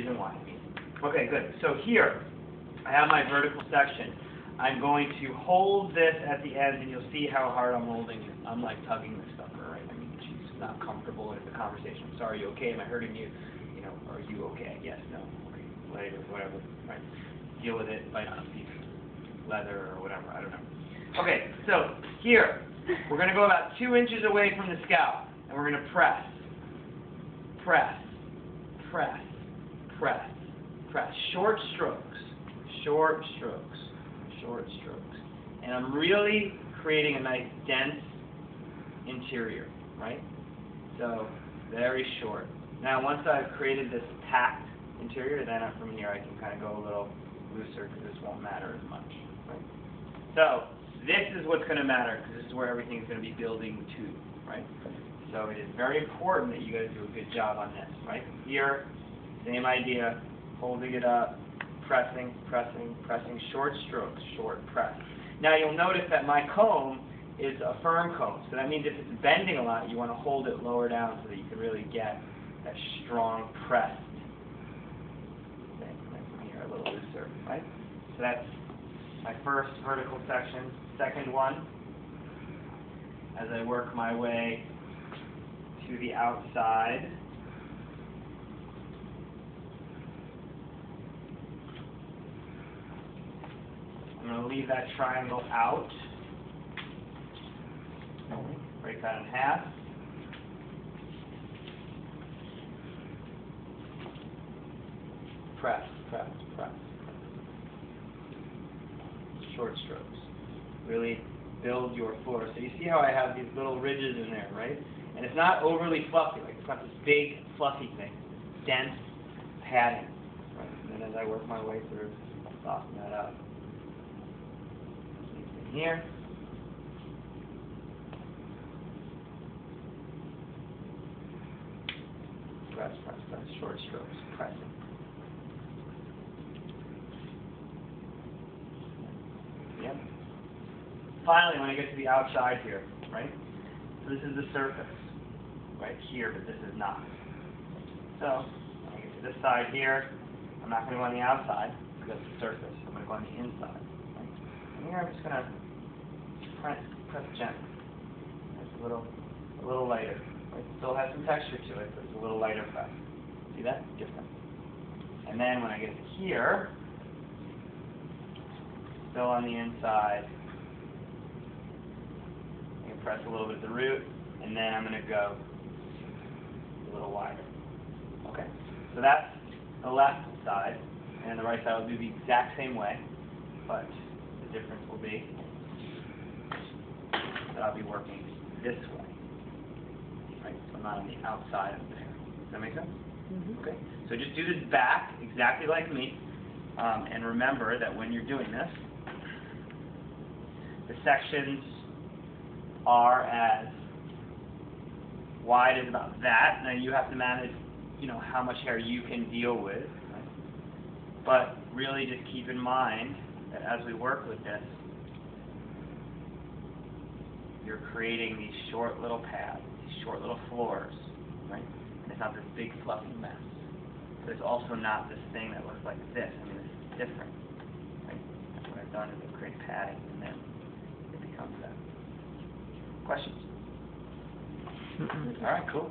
reason why. Okay, good. So here, I have my vertical section. I'm going to hold this at the end, and you'll see how hard I'm holding it. I'm like tugging this sucker, right? I mean, she's not comfortable with the conversation. I'm sorry, you okay? Am I hurting you? You know, are you okay? Yes, no, okay, later, whatever, right? Deal with it, bite on a piece of leather or whatever, I don't know. Okay, so here, we're going to go about 2 inches away from the scalp, and we're going to press, press, press, press, press. Short strokes, short strokes, short strokes. And I'm really creating a nice dense interior, right? So, very short. Now, once I've created this packed interior, then from here I can kind of go a little looser because this won't matter as much, right? So, this is what's going to matter because this is where everything's going to be building to, right? So it is very important that you guys do a good job on this, right? Here, same idea, holding it up, pressing, pressing, pressing, short strokes, short press. Now you'll notice that my comb is a firm comb, so that means if it's bending a lot, you want to hold it lower down so that you can really get that strong press. Okay, from here a little looser, right? So that's my first vertical section. Second one, as I work my way to the outside. I'm going to leave that triangle out. Break that in half. Press, press, press. Short strokes. Really build your floor. So you see how I have these little ridges in there, right? And it's not overly fluffy. Like it's not this big fluffy thing. Dense padding. Right? And then as I work my way through, I'll soften that up. In here. Press, press, press. Short strokes. Pressing. Yep. Finally, when I get to the outside here, right? So this is the surface, right here, but this is not. So when I get to this side here, I'm not going to go on the outside because that's the surface. I'm going to go on the inside. Right? And here I'm just going to press gently. It's a little lighter. Right? It still has some texture to it, but it's a little lighter press. See that? Different. And then when I get to here, still on the inside, I'm going to press a little bit at the root, and then I'm going to go a little wider. Okay, so that's the left side, and the right side will do the exact same way, but the difference will be that I'll be working this way. Right, so I'm not on the outside of there. Does that make sense? Mm-hmm. Okay, so just do this back exactly like me, and remember that when you're doing this, the sections are as wide as about that. Now you have to manage, how much hair you can deal with. Right? But really just keep in mind that as we work with this, you're creating these short little paths, these short little floors, right? And it's not this big fluffy mess. But it's also not this thing that looks like this. I mean, this is different. Right? What I've done is I've created padding, and then it becomes that. Questions? All right, cool.